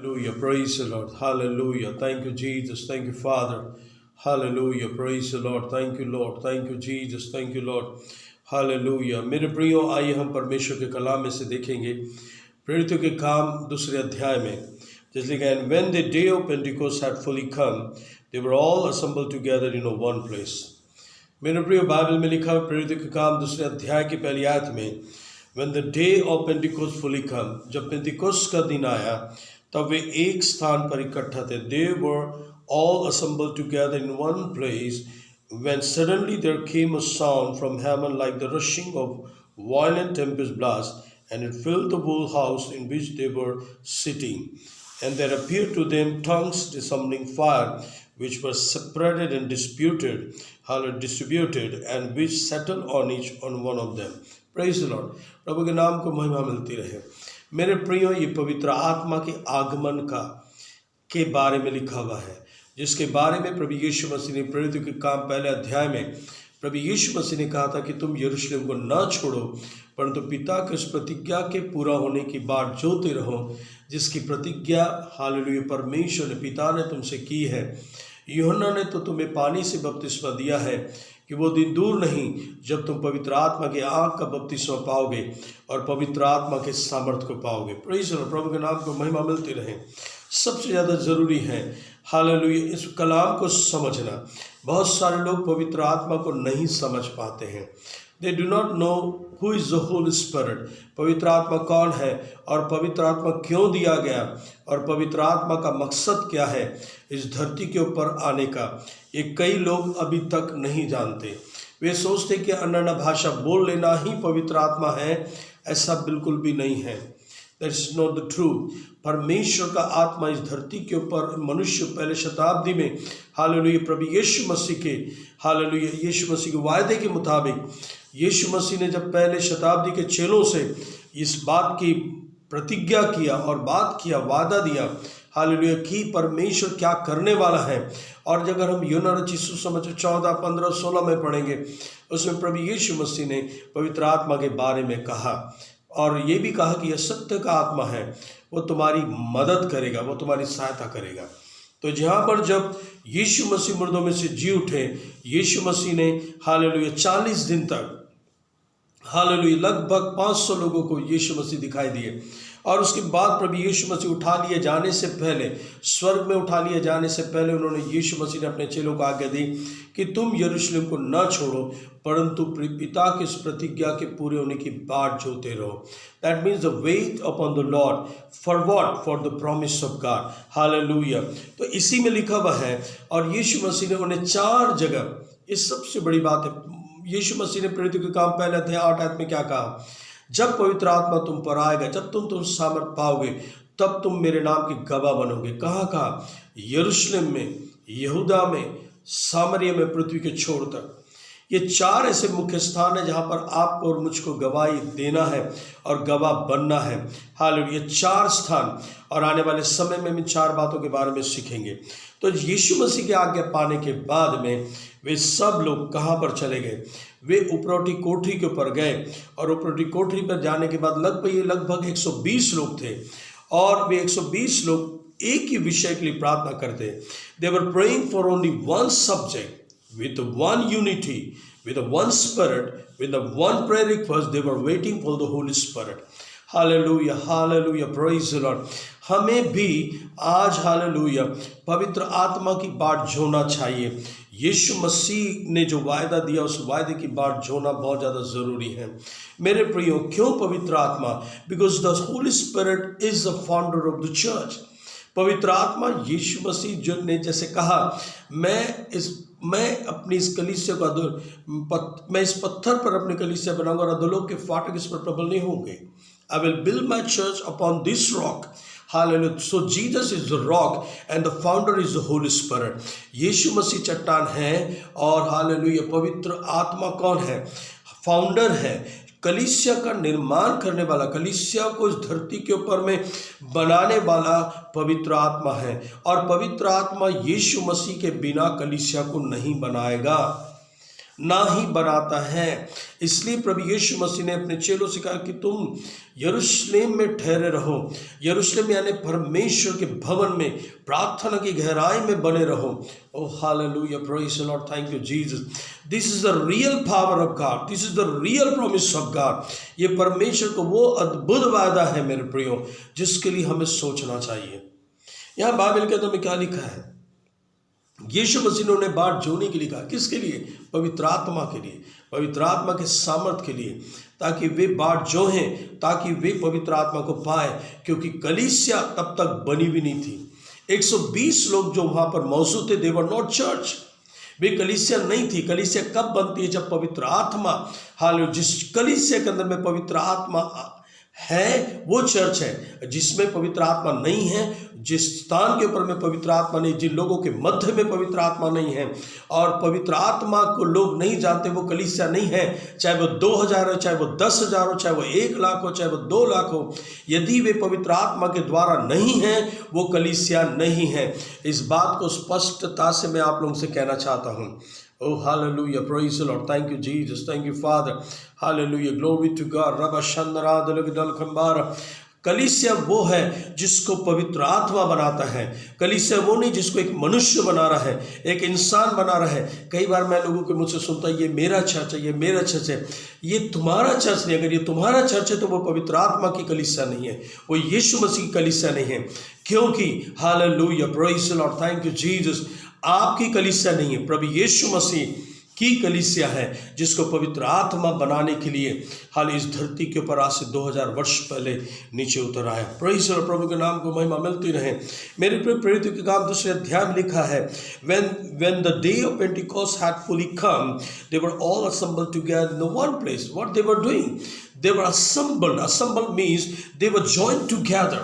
Hallelujah. Praise the Lord. Hallelujah. Thank you, Jesus. Thank you, Father. Hallelujah. Praise the Lord. Thank you, Lord. Thank you, Jesus. Thank you, Lord. Hallelujah. मेरे प्रियो, आइए हम परमेश्वर के कलाम में से देखेंगे प्रेरितों के काम दूसरे अध्याय में। जैसे कि and when the day of Pentecost had fully come they were all assembled together in one place. मेरे प्रियो, बाइबल में लिखा है प्रेरितों के काम दूसरे अध्याय की पहली आयत में, when the day of Pentecost fully come, जब पेंटिकोस्ट का दिन आया तब वे एक स्थान पर इकट्ठा थे। They were all assembled together in one place when suddenly there came a sound from heaven like the rushing of violent tempest blast, and it filled the whole house in which they were sitting. And there appeared to them tongues resembling fire, which were separated and distributed, and which settled on each on one of them. Praise the Lord. प्रभु के नाम को महिमा मिलती रहे। मेरे प्रियो, ये पवित्र आत्मा के आगमन के बारे में लिखा हुआ है, जिसके बारे में प्रभु यीशु मसीह ने प्रेरितों के काम पहले अध्याय में प्रभु यीशु मसीह ने कहा था कि तुम यरूशलेम को न छोड़ो, परंतु पिता के उस प्रतिज्ञा के पूरा होने की बाट जोते रहो, जिसकी प्रतिज्ञा हालेलुया परमेश्वर ने पिता ने तुमसे की है। यूहन्ना ने तो तुम्हें पानी से बपतिस्मा दिया है कि वो दिन दूर नहीं जब तुम पवित्र आत्मा के आग का बपतिस्मा पाओगे और पवित्र आत्मा के सामर्थ को पाओगे। Praise the Lord. प्रभु के नाम को महिमा मिलती रहे। सबसे ज़्यादा ज़रूरी है हालेलुया इस कलाम को समझना। बहुत सारे लोग पवित्र आत्मा को नहीं समझ पाते हैं। They do not know who is the Holi spirit. पवित्र आत्मा कौन है और पवित्र आत्मा क्यों दिया गया और पवित्र आत्मा का मकसद क्या है इस धरती के ऊपर आने का, ये कई लोग अभी तक नहीं जानते। वे सोचते कि अन्य भाषा बोल लेना ही पवित्र आत्मा है। ऐसा बिल्कुल भी नहीं है। That is not the truth. परमेश्वर का आत्मा इस धरती के ऊपर मनुष्य पहले शताब्दी में हालेलुया प्रभु यीशु मसीह के हालेलुया यीशु मसीह के वायदे के मुताबिक यीशु मसीह ने जब पहले शताब्दी के चेलों से इस बात की प्रतिज्ञा किया और बात किया, वादा दिया हालेलुया कि परमेश्वर क्या करने वाला है। और अगर हम यूहन्ना रचित सुसमाचार 14, 15, 16 में पढ़ेंगे, उसमें प्रभु यीशु मसीह ने पवित्र आत्मा के बारे में कहा और ये भी कहा कि यह सत्य का आत्मा है, वो तुम्हारी मदद करेगा, वो तुम्हारी सहायता करेगा। तो जहाँ पर जब यीशु मसीह मुर्दों में से जी उठे, यीशु मसीह ने हालेलुया 40 दिन तक हालेलुया लगभग 500 लोगों को यीशु मसीह दिखाई दिए। और उसके बाद प्रभु यीशु मसीह उठा लिए जाने से पहले, स्वर्ग में उठा लिए जाने से पहले, उन्होंने यीशु मसीह ने अपने चेलों को आज्ञा दी कि तुम यरूशलेम को न छोड़ो, परंतु पिता के इस प्रतिज्ञा के पूरे होने की बाट जोते रहो। That means the weight upon the Lord for what? For the promise of God. Hallelujah. तो इसी में लिखा हुआ है। और यीशु मसीह ने उन्हें 4 जगह, इस सबसे बड़ी बात है, यीशु मसीह ने प्रेरितों के काम पहले अध्याय 8 आयत में क्या कहा? जब पवित्र आत्मा तुम पर आएगा, जब तुम सामर्थ पाओगे, तब तुम मेरे नाम के गवाह बनोगे। कहाँ कहाँ? यरूशलेम में, यहूदा में, सामरिया में, पृथ्वी के छोर तक। ये 4 ऐसे मुख्य स्थान है जहाँ पर आपको और मुझको गवाही देना है और गवाह बनना है। हालेलुया। ये 4 स्थान, और आने वाले समय में हम 4 बातों के बारे में सीखेंगे। तो यीशु मसीह की आज्ञा पाने के बाद में वे सब लोग कहाँ पर चले गए? वे उपरोटी कोठरी के ऊपर गए, और उपरोटी कोठरी पर जाने के बाद लगभग 120 लोग थे, और वे 120 लोग एक ही विषय के लिए प्रार्थना करते। They were praying for only one subject with one unity, with one spirit, with the one prayer request. They were waiting for the Holy Spirit. Hallelujah, hallelujah, praise the Lord. हमें भी आज हालेलुया पवित्र आत्मा की बाट जोना चाहिए। यीशु मसीह ने जो वायदा दिया, उस वायदे की बाट जोना बहुत ज़्यादा ज़रूरी है। मेरे प्रियो, क्यों पवित्र आत्मा? Because the Holi spirit is the founder of the church. पवित्र आत्मा यीशु मसीह जो ने जैसे कहा, मैं अपनी इस कलीसिया को मैं इस पत्थर पर अपनी कलीसिया बनाऊंगा और अधोलोक के फाटक इस पर प्रबल नहीं होंगे। I will build my church upon this rock. Hallelujah. So Jesus is the rock and the founder is the Holy Spirit. यीशु मसीह चट्टान है और हालेलुया पवित्र आत्मा कौन है? फाउंडर है। कलीसिया का निर्माण करने वाला, कलीसिया को इस धरती के ऊपर में बनाने वाला पवित्र आत्मा है। और पवित्र आत्मा यीशु मसीह के बिना कलीसिया को नहीं बनाएगा। ना ही बनाता है। इसलिए प्रभु यीशु मसीह ने अपने चेलों से कहा कि तुम यरूशलेम में ठहरे रहो। यरूशलेम यानी परमेश्वर के भवन में प्रार्थना की गहराई में बने रहो। Oh hallelujah, praise the Lord, thank you Jesus. This is the real power of God, this is the real promise of God. ये परमेश्वर को वो अद्भुत वादा है मेरे प्रियो, जिसके लिए हमें सोचना चाहिए। यहाँ बाइबल के अंदर में क्या लिखा है? यीशु मसीह ने उन्हें बाट जोड़ने के लिए कहा। किसके लिए? पवित्र आत्मा के लिए, पवित्र आत्मा के सामर्थ के लिए, ताकि वे बाट जोहें, ताकि वे पवित्र आत्मा को पाए। क्योंकि कलीसिया तब तक बनी भी नहीं थी। 120 लोग जो वहां पर मौजूद थे, दे वर नॉट चर्च, वे कलीसिया नहीं थी। कलीसिया कब बनती है? जब पवित्र आत्मा, हाल जिस कलीसिया के अंदर में पवित्र आत्मा है वो चर्च है। जिसमें पवित्र आत्मा नहीं है, जिस स्थान के ऊपर में पवित्र आत्मा नहीं, जिन लोगों के मध्य में पवित्र आत्मा नहीं है और पवित्र आत्मा को लोग नहीं जानते, वो कलीसिया नहीं है। चाहे वो 2000 हो, चाहे वो 10,000 हो, चाहे वो 1 लाख हो, चाहे वो 2 लाख हो, यदि वे पवित्र आत्मा के द्वारा नहीं है, वो कलीसिया नहीं है। इस बात को स्पष्टता से मैं आप लोगों से कहना चाहता हूँ। Oh, hallelujah. Praise the Lord. Thank you, Jesus. Thank you, Father. Hallelujah. Glory to God. Rabba Shandara Dalagdal Khambara. कलीसिया वो है जिसको पवित्र आत्मा बनाता है। कलीसिया वो नहीं जिसको एक मनुष्य बना रहा है, एक इंसान बना रहा है। कई बार मैं लोगों के मुझसे सुनता है, ये मेरा चर्च है, ये मेरा चर्च है। ये तुम्हारा चर्च नहीं। अगर ये तुम्हारा चर्च है तो वो पवित्र आत्मा की कलीसिया नहीं है, वो यीशु मसीह की कलीसिया नहीं है। क्योंकि hallelujah, praise the Lord, thank you Jesus, आपकी कलीसिया नहीं है, प्रभु यीशु मसीह की कलीसिया है, जिसको पवित्र आत्मा बनाने के लिए हाल इस धरती के ऊपर आज से 2000 वर्ष पहले नीचे उतर आया। प्रेज़ द लॉर्ड, प्रभु के नाम को महिमा मिलती रहे। मेरे प्रिय प्रेरितों के काम 2 अध्याय में लिखा है, when the day of Pentecost had fully come, they were all assembled together in the one place. What they were doing? They were assembled. Assembled means they were joined together.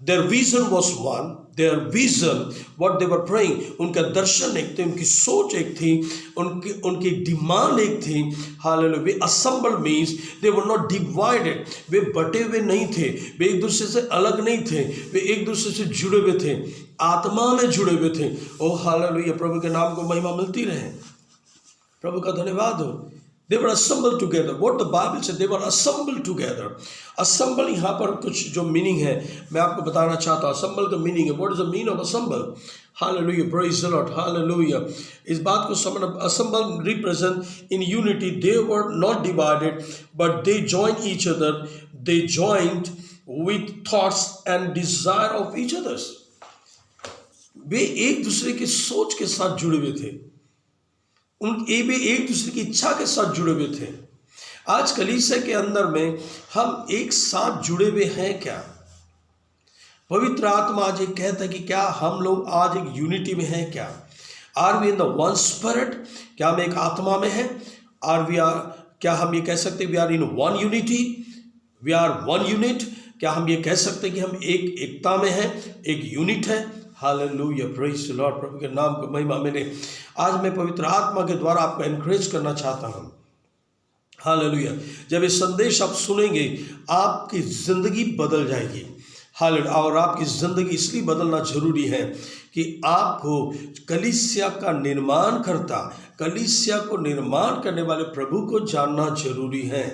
Their vision was one. Their vision, what they were praying, उनका दर्शन एक थे, उनकी सोच एक थी, उनकी demand एक थी। Hallelujah. Way assembled means they were not divided. वे बटे हुए नहीं थे, वे एक दूसरे से अलग नहीं थे, वे एक दूसरे से जुड़े हुए थे, आत्मा में जुड़े हुए थे। ओ हालेलुया, प्रभु के नाम को महिमा मिलती रहे, प्रभु का धन्यवाद हो। They were assembled together. What the Bible said, they were assembled together. Assemble यहाँ पर कुछ जो मीनिंग है मैं आपको बताना चाहता हूँ। assemble का मीनिंग है, what is the meaning of assemble? Hallelujah, praise the Lord, hallelujah. इस बात को समझना, assemble represent in unity. They were not divided, but they joined each other. They joined with thoughts and desire of each others. वे एक दूसरे की सोच के साथ जुड़े हुए थे, वे एक दूसरे की इच्छा के साथ जुड़े हुए थे। आज कलीसिया के अंदर में हम एक साथ जुड़े हुए हैं क्या? पवित्र आत्मा आज ये कहता है कि क्या हम लोग आज एक यूनिटी में हैं क्या? Are we in the one spirit? क्या हम एक आत्मा में हैं? क्या हम ये कह सकते हैं we are in one unity, we are one unit? क्या हम ये कह सकते हैं कि हम एक एकता में हैं, एक यूनिट है? हालेलुया, प्रेज़ द लॉर्ड, प्रभु के नाम को महिमा मिले। आज मैं पवित्र आत्मा के द्वारा आपको एनकरेज करना चाहता हूँ। हालेलुया, जब ये संदेश आप सुनेंगे आपकी ज़िंदगी बदल जाएगी। हालेलुया, और आपकी ज़िंदगी इसलिए बदलना जरूरी है कि आपको कलीसिया का निर्माण करता, कलीसिया को निर्माण करने वाले प्रभु को जानना जरूरी है।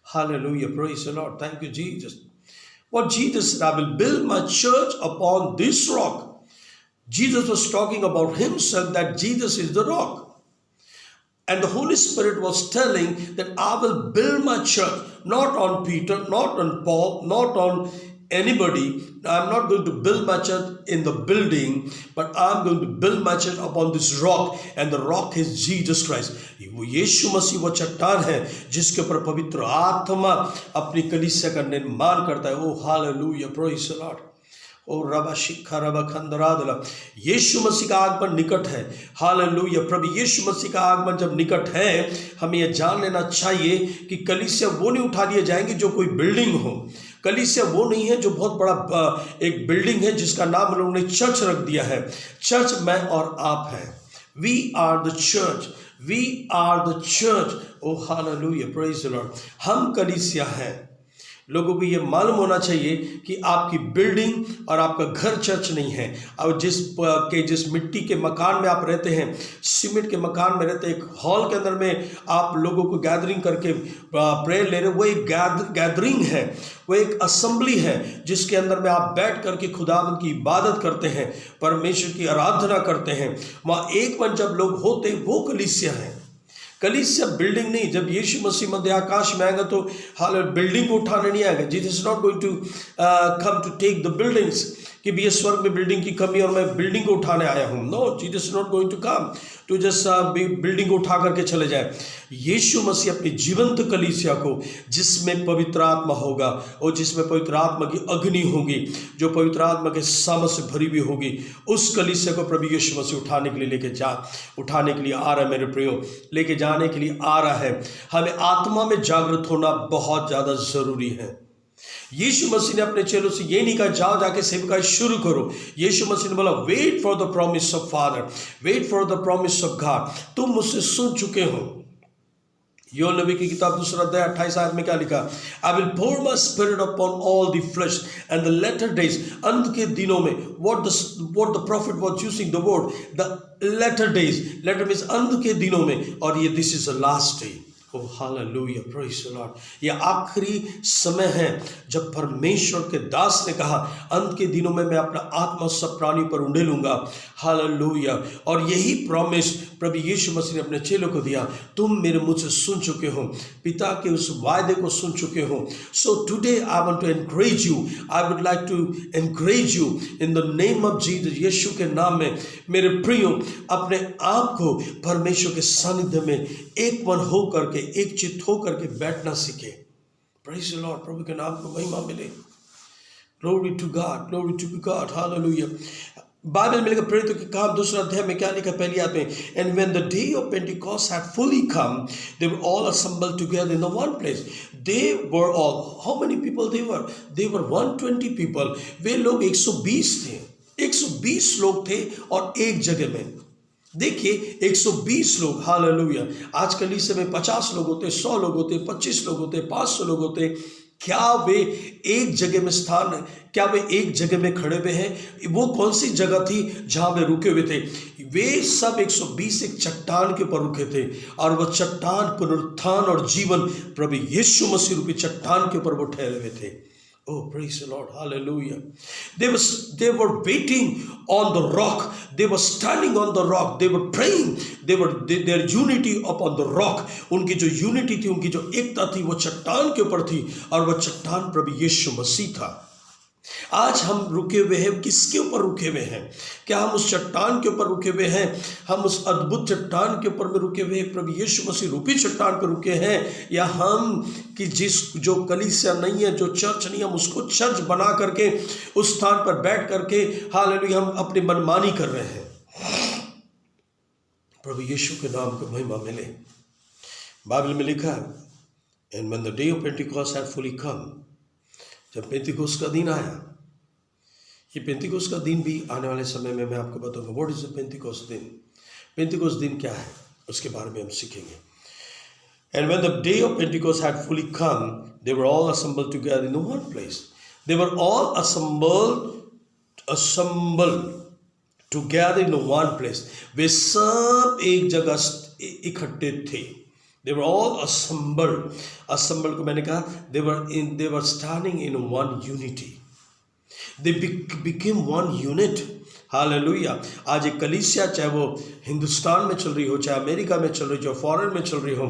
Hallelujah, praise the Lord, thank you Jesus. What Jesus said, I will build my church upon this rock. Jesus was talking about himself, that Jesus is the rock. And the Holy Spirit was telling that I will build my church, not on Peter, not on Paul, not on anybody. I'm not going to build my church in the building, but I'm going to build my church upon this rock, and the rock is Jesus Christ. वो यीशु मसीह वो चट्टान है जिसके ऊपर पवित्र आत्मा अपनी कलीसिया का निर्माण करता है। ओ हालेलुया, प्रेज़ द लॉर्ड। ओ रबा शिखा रबा खंदरादला, यीशु मसीह का आगमन निकट है। हालेलुया, प्रभु यीशु मसीह का आगमन जब निकट है, हमें यह जान लेना चाहिए कि कलीसिया वो नहीं उठा लिए जाएंगे जो कोई बिल्डिंग हो। कलीसिया वो नहीं है जो बहुत बड़ा एक बिल्डिंग है जिसका नाम लोगों ने चर्च रख दिया है। चर्च मैं और आप हैं। We are the church, we are the church. Oh hallelujah, praise the Lord. हम कलीसिया हैं। लोगों को ये मालूम होना चाहिए कि आपकी बिल्डिंग और आपका घर चर्च नहीं है। और जिस मिट्टी के मकान में आप रहते हैं, सीमेंट के मकान में रहते हैं, एक हॉल के अंदर में आप लोगों को गैदरिंग करके प्रेयर ले रहे हो, वो एक गैदरिंग है, वो एक असेंबली है जिसके अंदर में आप बैठ करके खुदावंद की इबादत करते हैं, परमेश्वर की आराधना करते हैं। वहाँ एक मन जब लोग होते, वो कलीसिया है। कलीसिया बिल्डिंग नहीं। जब यीशु मसीह मध्य आकाश में आएगा तो हाल बिल्डिंग को उठाने नहीं आएगा। Jesus is not going to come to take the buildings, कि भैया स्वर्ग में बिल्डिंग की कमी और मैं बिल्डिंग को उठाने आया हूँ। No, Jesus is not going to come to just building को उठा करके चले जाए। यीशु मसीह अपनी जीवंत कलीसिया को, जिसमें पवित्र आत्मा होगा और जिसमें पवित्र आत्मा की अग्नि होगी, जो पवित्र आत्मा के सामर्थ से भरी हुई होगी, उस कलीसिया को प्रभु यीशु मसीह उठाने के लिए आ रहा है। मेरे प्रियो, लेके जाने के लिए आ रहा है। हमें आत्मा में जागृत होना बहुत ज़्यादा ज़रूरी है। यीशु मसीह ने अपने चेलों से ये नहीं कहा जाओ जाके सेवकाई शुरू करो। यीशु मसीह ने बोला wait for the promise of Father, wait for the promise of God. तुम मुझसे सुन चुके हो। योएल नबी की किताब 2 अध्याय 28 आयत में क्या लिखा? I will pour my spirit upon all the flesh and the latter days. अंत के दिनों में, what the prophet was using the word the latter days. Latter means अंत के दिनों में, और ये this is the last day. Oh hallelujah, praise the Lord. ये आखिरी समय है जब परमेश्वर के दास ने कहा अंत के दिनों में मैं अपना आत्मा सब प्राणी पर उंडेलूंगा। हालेलुया। और यही प्रॉमिस प्रभु यीशु मसीह ने अपने चेलों को दिया। तुम मेरे मुंह से सुन चुके हो, पिता के उस वायदे को सुन चुके हो। So today I want to encourage you, I would like to encourage you in the name of Jesus. Yeshu के नाम में मेरे प्रियो, अपने आप को परमेश्वर के सानिध्य में एक मन हो करके, एक चित्त हो करके बैठना सीखे। Praise the Lord. प्रभु के नाम को महिमा मिले। Glory to God, glory to God. Hallelujah. Bible में लिखा प्रेरितों के काम 2 अध्याय में क्या लिखा? पहली आयत में, and when the day of Pentecost had fully come they were all assembled together in the one place. They were all, how many people they were? They were 120 people. वे लोग 120 थे, 120 लोग थे और एक जगह में। देखिए 120 लोग। हालेलुया। आज कलीसिया में 50 लोग होते, 100 लोग होते, 25 लोग होते, 500 लोग होते। क्या वे एक जगह में क्या वे एक जगह में खड़े हुए हैं? वो कौन सी जगह थी जहां वे रुके हुए थे? वे सब 120 एक चट्टान के ऊपर रुके थे, और वह चट्टान पुनरुत्थान और जीवन प्रभु यीशु मसीह रूपी चट्टान के ऊपर वो ठहरे हुए थे। Oh, praise the Lord. Hallelujah. They were waiting on the rock. They were standing on the rock. They were praying. Their unity upon the rock. उनकी जो यूनिटी थी, उनकी जो एकता थी, वो चट्टान के ऊपर थी, और वह चट्टान प्रभु यीशु मसीह था। आज हम रुके हुए हैं, किसके ऊपर रुके हुए हैं? क्या हम उस चट्टान के ऊपर रुके हुए हैं? हम उस अद्भुत चट्टान के ऊपर में रुके हुए, प्रभु यीशु मसीह रूपी चट्टान पर रुके हैं? या हम कि जो कलीसिया नहीं है, जो चर्च नहीं है, हम उसको चर्च बना करके उस स्थान पर बैठ करके हालेलुया हम अपनी मनमानी कर रहे हैं? प्रभु यीशु के नाम को महिमा मिले। बाइबल में लिखा है, and when the day of Pentecost had fully come, जब पेंतिकोस्त का दिन आया। ये पेंतिकोस्त का दिन भी आने वाले समय में मैं आपको बताऊंगा। व्हाट इज द पेंतिकोस्त दिन? पेंतिकोस्त दिन क्या है उसके बारे में हम सीखेंगे। And when the day of Pentecost had fully come they were all assembled together in one place. They were all assembled together in one place. वे सब एक जगह इकट्ठे थे। They were all assembled. Assembled को मैंने कहा they were standing in one unity. They became one unit. Hallelujah. आज एक कलीसिया, चाहे वो हिंदुस्तान में चल रही हो, चाहे अमेरिका में चल रही हो, फॉरेन में चल रही हो,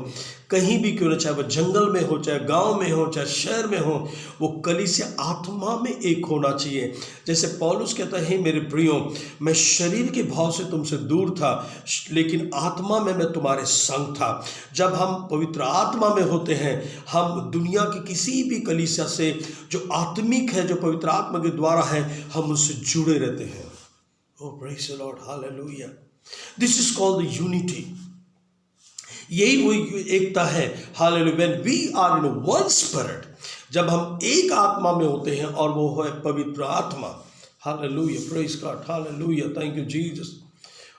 कहीं भी क्यों ना, चाहे वो जंगल में हो, चाहे गांव में हो, चाहे शहर में हो, वो कलीसिया आत्मा में एक होना चाहिए। जैसे पौलुस कहता है, मेरे प्रियो, मैं शरीर के भाव से तुमसे दूर था, लेकिन आत्मा में मैं तुम्हारे संग था। जब हम पवित्र आत्मा में होते हैं, हम दुनिया की किसी भी कलीसिया से जो आत्मिक है, जो पवित्र आत्मा के द्वारा है, हम उससे जुड़े रहते हैं। Oh, praise the Lord. Hallelujah. This is called the unity. यही वही एकता है। Hallelujah. When we are in one spirit, जब हम एक आत्मा में होते हैं, और वो है पवित्र आत्मा। Hallelujah. Praise God. Hallelujah. Thank you, Jesus.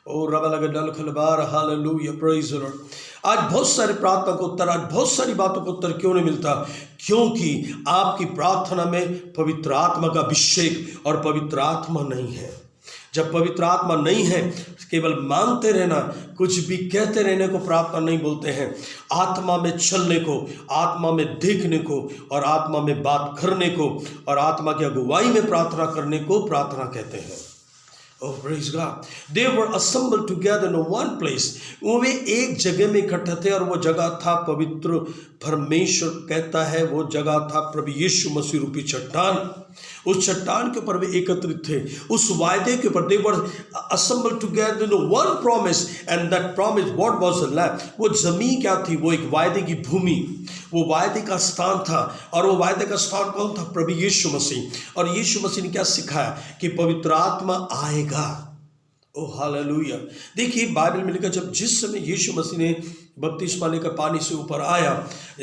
Oh, रबा लगा डल खलबार। Hallelujah. Praise the Lord. आज बहुत सारे प्रार्थना को उत्तर, आज बहुत सारी बातों को उत्तर क्यों नहीं मिलता? क्योंकि आपकी प्रार्थना में पवित्र आत्मा का अभिषेक और पवित्र आत्मा नहीं है। जब पवित्र आत्मा नहीं है, केवल मांगते रहना, कुछ भी कहते रहने को प्रार्थना नहीं बोलते हैं। आत्मा में चलने को, आत्मा में देखने को और आत्मा में बात करने को और आत्मा की अगुवाई में प्रार्थना करने को प्रार्थना कहते हैं। Oh, praise God. They were assembled together in one place. वे एक जगह में इकट्ठे थे और वो जगह था पवित्र परमेश्वर कहता है, वो जगह था प्रभु यीशु मसीह रूपी चट्टान। उस चट्टान के ऊपर वे एकत्रित थे, उस वायदे के ऊपर। They were assembled together in one promise and that promise what was the land? वो जमीन क्या थी? वो एक वायदे की भूमि, वो वायदे का स्थान था। और वो वायदे का स्थान कौन था? प्रभु यीशु मसीह। और यीशु मसीह ने क्या सिखाया? कि पवित्र आत्मा आएगा। ओ हालेलुया। देखिए बाइबल में लिखा, जब जिस समय यीशु मसीह ने बपतिस्मा लेकर पानी से ऊपर आया,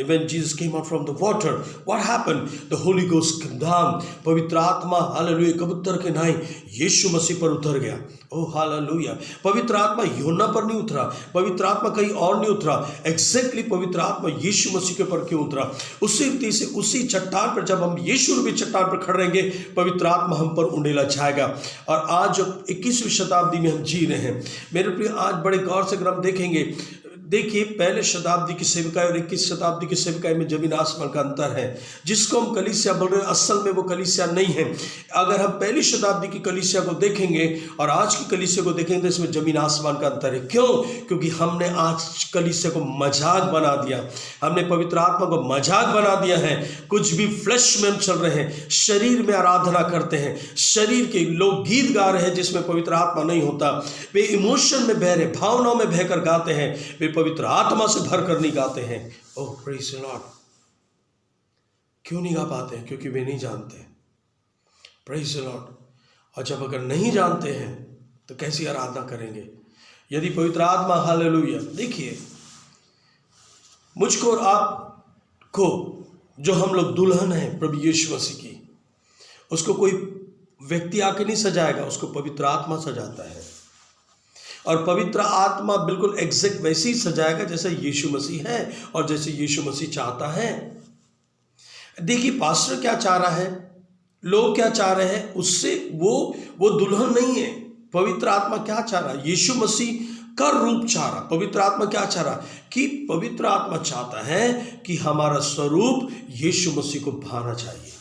when Jesus came out from the water, what happened? The Holy Ghost came down. पवित्र आत्मा हालेलुया कबूतर के नाई यीशु मसीह पर उतर गया। ओ हालेलुया। पवित्र आत्मा यूहन्ना पर नहीं उतरा, पवित्र आत्मा कहीं और नहीं उतरा, एग्जैक्टली पवित्र आत्मा यीशु मसीह के पर क्यों उतरा? उसी रीति से उसी चट्टान पर जब हम यीशु रूपी चट्टान पर खड़े रहेंगे, पवित्र आत्मा हम पर उंडेला जाएगा। और आज 21वीं शताब्दी में हम जी रहे हैं मेरे प्रिय, आज बड़े गौर से अगर हम देखेंगे, देखिए पहले शताब्दी की सेवकाई और 21 शताब्दी की सेवकाई में जमीन आसमान का अंतर है। जिसको हम कलीसिया बोल रहे हैं, असल में वो कलीसिया नहीं है। अगर हम पहली शताब्दी की कलीसिया को देखेंगे और आज की कलीसिया को देखेंगे तो इसमें जमीन आसमान का अंतर है। क्यों? क्योंकि हमने आज कलीसिया को मजाक बना दिया, हमने पवित्र आत्मा को मजाक बना दिया है। कुछ भी फ्लैश में हम चल रहे हैं, शरीर में आराधना करते हैं, शरीर के लोग गीत गा रहे हैं जिसमें पवित्र आत्मा नहीं होता। वे इमोशन में बह रहे, भावनाओं में बहकर गाते हैं, वे पवित्र आत्मा से भर कर नहीं गाते हैं। ओह प्रेज़ द लॉर्ड। क्यों नहीं गा पाते हैं? क्योंकि वे नहीं जानते। Praise the Lord. और जब अगर नहीं जानते हैं तो कैसी आराधना करेंगे? यदि पवित्र आत्मा हालेलुया। देखिए मुझको और आपको, जो हम लोग दुल्हन है प्रभु यीशु मसीह की, उसको कोई व्यक्ति आके नहीं सजाएगा, उसको पवित्र आत्मा सजाता है। और पवित्र आत्मा बिल्कुल एग्जैक्ट वैसे ही सजाएगा जैसे यीशु मसीह है और जैसे यीशु मसीह चाहता है। देखिए पास्टर क्या चाह रहा है, लोग क्या चाह रहे हैं, उससे वो दुल्हन नहीं है। पवित्र आत्मा क्या चाह रहा है? यीशु मसीह का रूप चाह रहा। पवित्र आत्मा क्या चाह रहा? कि पवित्र आत्मा चाहता है कि हमारा स्वरूप यीशु मसीह को भाना चाहिए।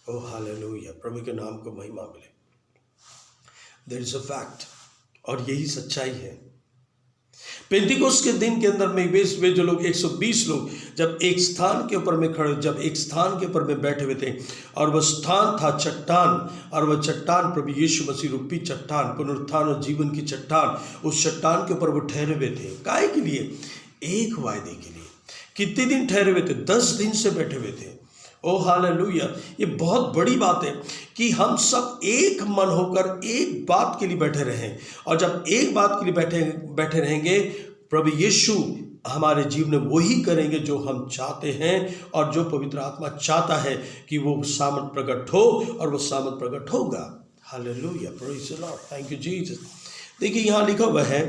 ओह हालेलुया, प्रभु के नाम को महिमा मिले। देयर इज अ फैक्ट, और यही सच्चाई है। पेंतिकोस्त के दिन के अंदर में वे जो लोग 120 लोग जब एक स्थान के ऊपर में खड़े, जब एक स्थान के ऊपर में बैठे हुए थे, और वह स्थान था चट्टान, और वह चट्टान प्रभु यीशु मसीह रूपी चट्टान, पुनरुत्थान और जीवन की चट्टान, उस चट्टान के ऊपर वो ठहरे हुए थे। काहे के लिए? एक वायदे के लिए। कितने दिन ठहरे हुए थे? 10 दिन से बैठे हुए थे। ओ हालेलुया। ये बहुत बड़ी बात है कि हम सब एक मन होकर एक बात के लिए बैठे रहें, और जब एक बात के लिए बैठे रहेंगे, प्रभु यीशु हमारे जीवन में वही करेंगे जो हम चाहते हैं, और जो पवित्र आत्मा चाहता है कि वो सामर्थ प्रकट हो, और वो सामर्थ प्रकट होगा। Hallelujah, praise the Lord, thank you Jesus. देखिए यहाँ लिखा हुआ है,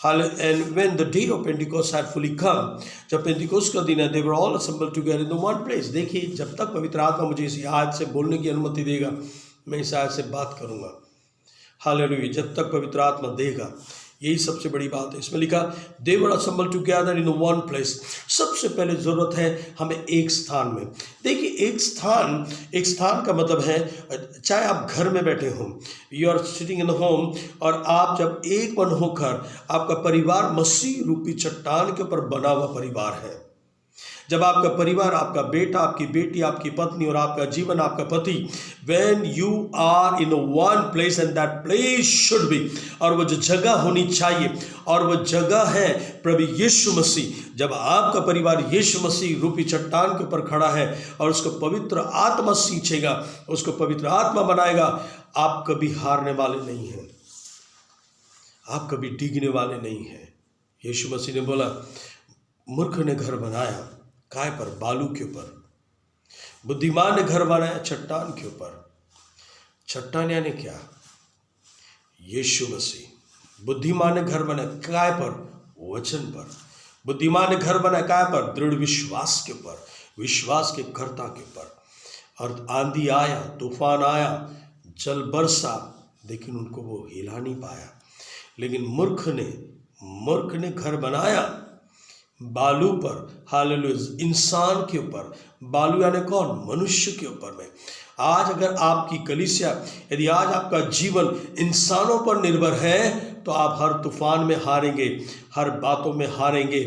and when the day of Pentecost had fully come, जब पेंटिकोस्ट का दिन है, they were all assembled together in the one place। देखिए जब तक पवित्र आत्मा मुझे इस आयत से बोलने की अनुमति देगा, मैं इस आयत से बात करूंगा। हालेलुया, जब तक पवित्र आत्मा देगा, यही सबसे बड़ी बात है। इसमें लिखा they were assembled together in one place। सबसे पहले जरूरत है हमें एक स्थान में। देखिए एक स्थान का मतलब है, चाहे आप घर में बैठे हो, you are sitting in the home, और आप जब एक मन होकर, आपका परिवार मसीह रूपी चट्टान के ऊपर बना हुआ परिवार है। जब आपका परिवार, आपका बेटा, आपकी बेटी, आपकी पत्नी और आपका जीवन, आपका पति, when you are in one place and that place should be, और वो जो जगह होनी चाहिए, और वो जगह है प्रभु यीशु मसीह। जब आपका परिवार यीशु मसीह रूपी चट्टान के ऊपर खड़ा है और उसको पवित्र आत्मा सींचेगा, उसको पवित्र आत्मा बनाएगा, आप कभी हारने वाले नहीं हैं, आप कभी डिगने वाले नहीं हैं। यीशु मसीह ने बोला, मूर्ख ने घर बनाया काय पर? बालू के ऊपर। बुद्धिमान ने घर बनाया चट्टान के ऊपर। चट्टान यानी क्या? यीशु मसीह। बुद्धिमान ने घर बनाया काय पर? वचन पर। बुद्धिमान ने घर बनाया क्या पर? दृढ़ विश्वास के ऊपर, विश्वास के कर्ता के ऊपर। और आंधी आया, तूफान आया, जल बरसा, लेकिन उनको वो हिला नहीं पाया। लेकिन मूर्ख ने घर बनाया बालू पर, हालेलुया, इंसान के ऊपर। बालू यानी कौन? मनुष्य के ऊपर में। आज अगर आपकी कलीसिया, यदि आज आपका जीवन इंसानों पर निर्भर है, तो आप हर तूफान में हारेंगे, हर बातों में हारेंगे।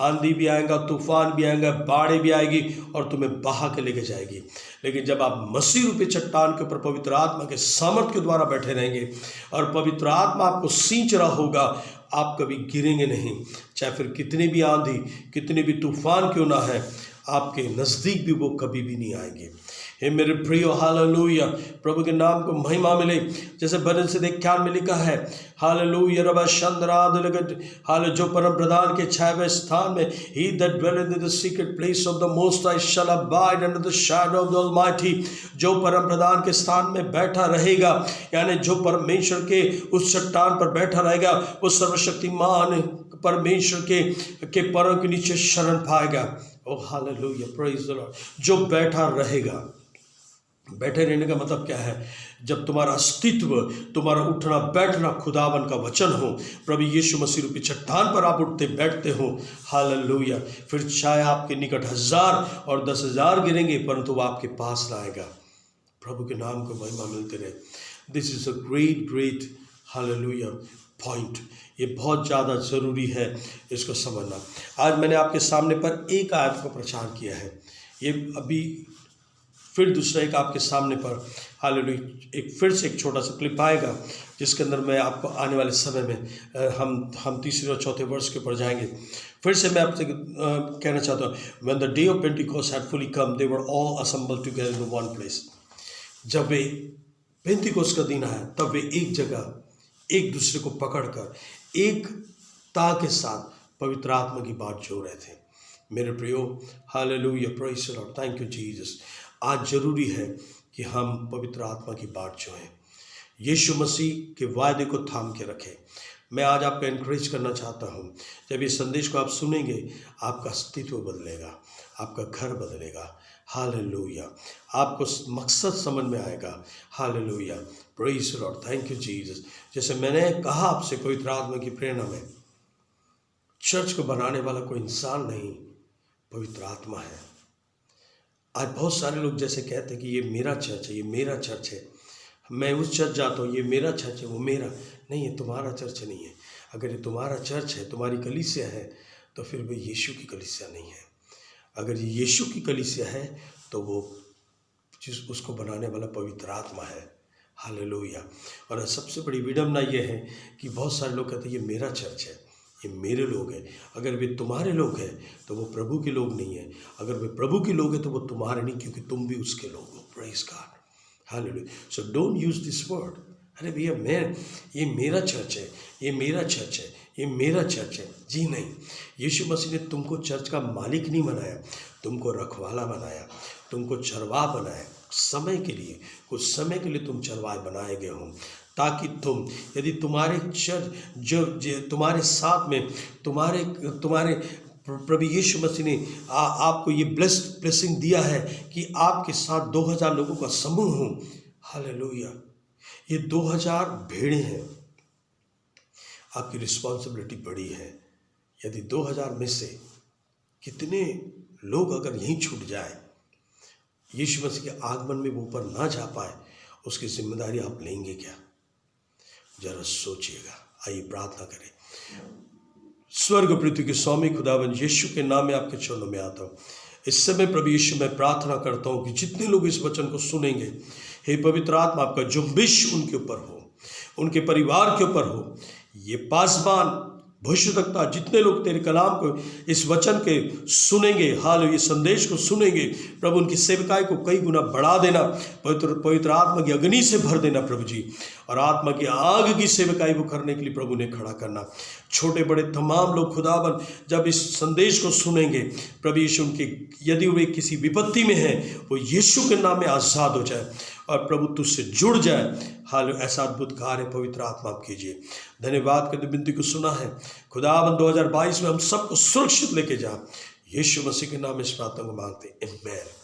आंधी भी आएगा, तूफान भी आएगा, बाढ़ें भी आएगी और तुम्हें बहा के लेके जाएगी। लेकिन जब आप मसीह रूपी चट्टान के ऊपर पवित्र आत्मा के सामर्थ के द्वारा बैठे रहेंगे और पवित्र आत्मा आपको सींच रहा होगा, आप कभी गिरेंगे नहीं। चाहे फिर कितनी भी आंधी, कितने भी तूफान क्यों ना है, आपके नज़दीक भी वो कभी भी नहीं आएंगे। हे मेरे प्रियो, हालेलुया, प्रभु के नाम को महिमा मिले। जैसे भजन से 91 में लिखा है, हालेलुया, रबा शंद्राद लगत, हाले जो परम प्रधान के छाए स्थान में, ही that dwelleth in the secret place of the Most High shall abide under the shadow of the Almighty। जो परम प्रधान के स्थान में बैठा रहेगा, यानी जो परमेश्वर के उस चट्टान पर बैठा रहेगा, वो सर्वशक्तिमान परमेश्वर के पैरों के नीचे शरण पाएगा। ओ हालेलुया, प्रेज द लॉर्ड। जो बैठा रहेगा, बैठे रहने का मतलब क्या है? जब तुम्हारा अस्तित्व, तुम्हारा उठना बैठना खुदावन का वचन हो, प्रभु यीशु मसीह रूपी चट्टान पर आप उठते बैठते हो, हालेलुया, फिर चाहे आपके निकट 1000 और 10,000 गिरेंगे, परंतु वो आपके पास ना आएगा। प्रभु के नाम को महिमा मिलते रहे। This is a great hallelujah point. ये बहुत ज़्यादा ज़रूरी है इसको समझना। आज मैंने आपके सामने पर एक आयत को प्रचार किया है। ये अभी फिर दूसरा एक आपके सामने पर, हालेलुया, फिर से एक छोटा सा क्लिप आएगा, जिसके अंदर मैं आपको आने वाले समय में हम तीसरे और चौथे वर्ष के ऊपर जाएंगे। फिर से मैं आपसे कहना चाहता हूँ, when the day of Pentecost had fully come, they were all assembled together in one place. जब वे पेंटिकोस्ट का दिन आया, तब वे एक जगह एक दूसरे को पकड़कर एकता के साथ पवित्र आत्मा की बात जोड़ रहे थे। मेरे प्रियो, hallelujah, praise the Lord, thank you Jesus. आज जरूरी है कि हम पवित्र आत्मा की बात जोएं, यीशु मसीह के वायदे को थाम के रखें। मैं आज आपको एनकरेज करना चाहता हूँ, जब इस संदेश को आप सुनेंगे, आपका अस्तित्व बदलेगा, आपका घर बदलेगा। हालेलुया, आपको मकसद समझ में आएगा। Hallelujah, praise the Lord, thank you Jesus. जैसे मैंने कहा आपसे, पवित्र आत्मा की प्रेरणा में, चर्च को बनाने वाला कोई इंसान नहीं, पवित्र आत्मा है। आज बहुत सारे लोग जैसे कहते हैं कि ये मेरा चर्च है, ये मेरा चर्च है, मैं उस चर्च जाता हूँ, ये मेरा चर्च है, वो मेरा नहीं है। तुम्हारा चर्च नहीं है। अगर ये तुम्हारा चर्च है, तुम्हारी कलीसिया है, तो फिर वो यीशु की कलीसिया नहीं है। अगर ये यीशु की कलीसिया है, तो वो उसको बनाने वाला पवित्र आत्मा है। हालेलुया। और सबसे बड़ी विडम्बना ये है कि बहुत सारे लोग कहते हैं ये मेरा चर्च है, ये मेरे लोग हैं। अगर वे तुम्हारे लोग हैं तो वो प्रभु के लोग नहीं हैं। अगर वे प्रभु के लोग हैं तो वो तुम्हारे नहीं, क्योंकि तुम भी उसके लोग हो। Praise God, hallelujah. So don't use this word, अरे भैया ये मेरा चर्च है, ये मेरा चर्च है, ये मेरा चर्च है। जी नहीं, यीशु मसीह ने तुमको चर्च का मालिक नहीं बनाया, तुमको रखवाला बनाया, तुमको चरवाह बनाया। समय के लिए, कुछ समय के लिए तुम चरवाहे बनाए गए हो, ताकि तुम, यदि तुम्हारे चर्च जो तुम्हारे साथ में तुम्हारे प्रभु यीशु मसीह ने आपको ये ब्लेसिंग दिया है कि आपके साथ 2000 लोगों का समूह हो। हालेलुया। ये 2000 भेड़ें हैं, आपकी रिस्पॉन्सिबिलिटी बड़ी है। यदि 2000 में से कितने लोग अगर यहीं छूट जाए, यीशु मसीह के आगमन में वो ऊपर ना जा पाए, उसकी जिम्मेदारी आप लेंगे क्या? जरा सोचिएगा। आइए प्रार्थना करें। स्वर्ग पृथ्वी के स्वामी खुदावन यीशु के नाम में आपके चरणों में आता हूँ। इस समय प्रभु यीशु मैं प्रार्थना करता हूँ कि जितने लोग इस वचन को सुनेंगे, हे पवित्र आत्मा आपका जुम्बिश उनके ऊपर हो, उनके परिवार के ऊपर हो। ये पासबान भविष्यवक्ता जितने लोग तेरे कलाम को, इस वचन के सुनेंगे, हालेलुया, संदेश को सुनेंगे, प्रभु उनकी सेवकाई को कई गुना बढ़ा देना, पवित्र आत्मा की अग्नि से भर देना प्रभु जी। और आत्मा की आग की सेवकाई वो करने के लिए प्रभु ने खड़ा करना। छोटे बड़े तमाम लोग खुदावन जब इस संदेश को सुनेंगे, प्रभु यीशु उनके यदि वे किसी विपत्ति में हैं, वो यीशु के नाम में आज़ाद हो जाए और प्रभु तुझसे जुड़ जाए। हाल ऐसा अद्भुत कार्य पवित्र आत्मा आप कीजिए। धन्यवाद करते विनती को सुना है खुदावन। 2022 में हम सबको सुरक्षित लेके जा, यीशु मसीह के नाम में इस प्रार्थना को मांगते हैं, आमीन।